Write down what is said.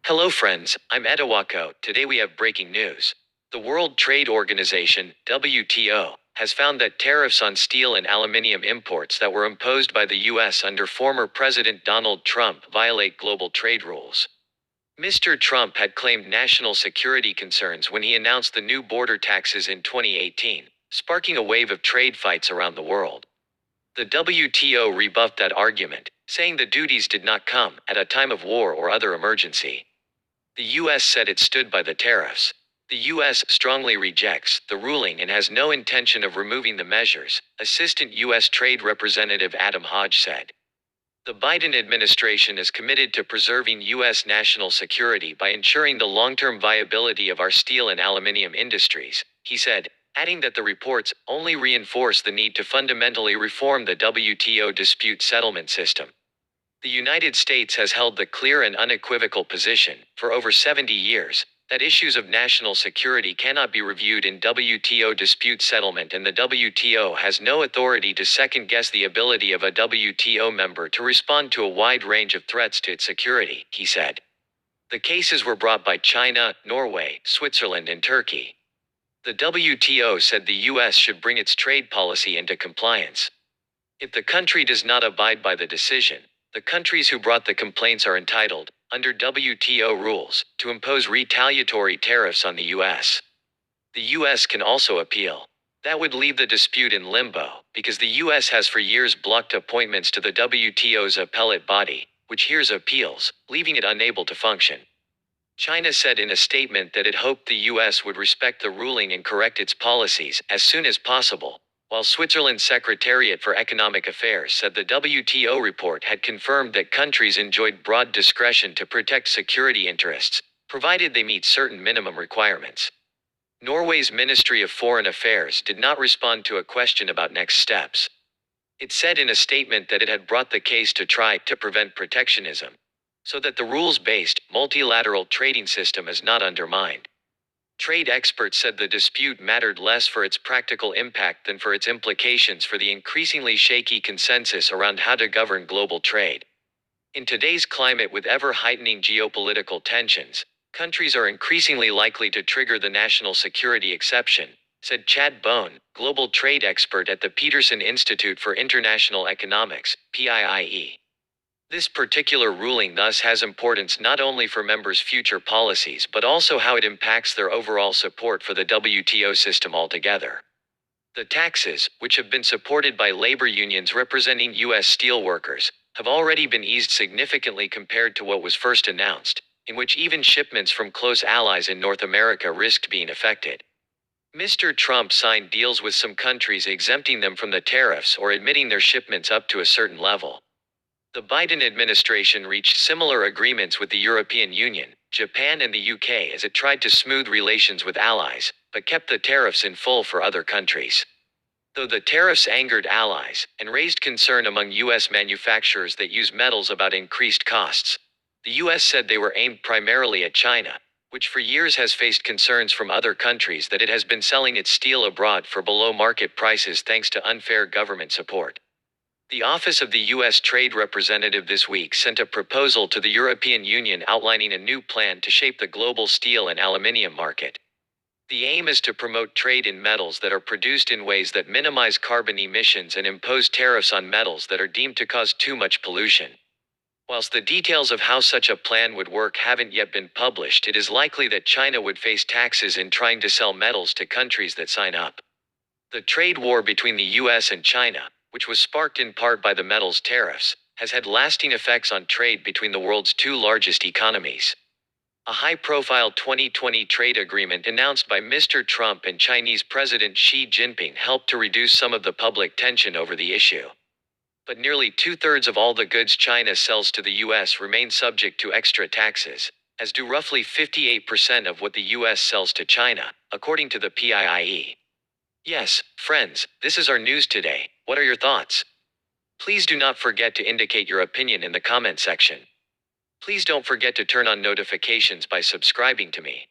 Hello friends, I'm Edawako. Today we have breaking news. The World Trade Organization, WTO, has found that tariffs on steel and aluminium imports that were imposed by the US under former President Donald Trump violate global trade rules. Mr. Trump had claimed national security concerns when he announced the new border taxes in 2018, sparking a wave of trade fights around the world. The WTO rebuffed that argument, saying the duties did not come at a time of war or other emergency. The US said it stood by the tariffs. The US strongly rejects the ruling and has no intention of removing the measures, Assistant US Trade Representative Adam Hodge said. The Biden administration is committed to preserving U.S. national security by ensuring the long-term viability of our steel and aluminium industries, he said, adding that the reports only reinforce the need to fundamentally reform the WTO dispute settlement system. The United States has held the clear and unequivocal position, for over 70 years, that issues of national security cannot be reviewed in WTO dispute settlement, and the WTO has no authority to second-guess the ability of a WTO member to respond to a wide range of threats to its security, he said. The cases were brought by China, Norway, Switzerland, and Turkey. The WTO said the US should bring its trade policy into compliance. If the country does not abide by the decision, the countries who brought the complaints are entitled, under WTO rules, to impose retaliatory tariffs on the US. The US can also appeal. That would leave the dispute in limbo, because the US has for years blocked appointments to the WTO's appellate body, which hears appeals, leaving it unable to function. China said in a statement that it hoped the US would respect the ruling and correct its policies as soon as possible, while Switzerland's Secretariat for Economic Affairs said the WTO report had confirmed that countries enjoyed broad discretion to protect security interests, provided they meet certain minimum requirements. Norway's Ministry of Foreign Affairs did not respond to a question about next steps. It said in a statement that it had brought the case to try to prevent protectionism, so that the rules-based, multilateral trading system is not undermined. Trade experts said the dispute mattered less for its practical impact than for its implications for the increasingly shaky consensus around how to govern global trade. In today's climate with ever-heightening geopolitical tensions, countries are increasingly likely to trigger the national security exception, said Chad Bone, global trade expert at the Peterson Institute for International Economics, PIIE. This particular ruling thus has importance not only for members' future policies but also how it impacts their overall support for the WTO system altogether. The taxes, which have been supported by labor unions representing U.S. steelworkers, have already been eased significantly compared to what was first announced, in which even shipments from close allies in North America risked being affected. Mr. Trump signed deals with some countries exempting them from the tariffs or admitting their shipments up to a certain level. The Biden administration reached similar agreements with the European Union, Japan, and the UK as it tried to smooth relations with allies, but kept the tariffs in full for other countries. Though the tariffs angered allies and raised concern among U.S. manufacturers that use metals about increased costs, the U.S. said they were aimed primarily at China, which for years has faced concerns from other countries that it has been selling its steel abroad for below market prices thanks to unfair government support. The Office of the U.S. Trade Representative this week sent a proposal to the European Union outlining a new plan to shape the global steel and aluminium market. The aim is to promote trade in metals that are produced in ways that minimize carbon emissions and impose tariffs on metals that are deemed to cause too much pollution. Whilst the details of how such a plan would work haven't yet been published, it is likely that China would face taxes in trying to sell metals to countries that sign up. The trade war between the U.S. and China, which was sparked in part by the metals tariffs, has had lasting effects on trade between the world's two largest economies. A high-profile 2020 trade agreement announced by Mr. Trump and Chinese President Xi Jinping helped to reduce some of the public tension over the issue. But nearly two-thirds of all the goods China sells to the U.S. remain subject to extra taxes, as do roughly 58% of what the U.S. sells to China, according to the PIIE. Yes, friends, this is our news today. What are your thoughts? Please do not forget to indicate your opinion in the comment section. Please don't forget to turn on notifications by subscribing to me.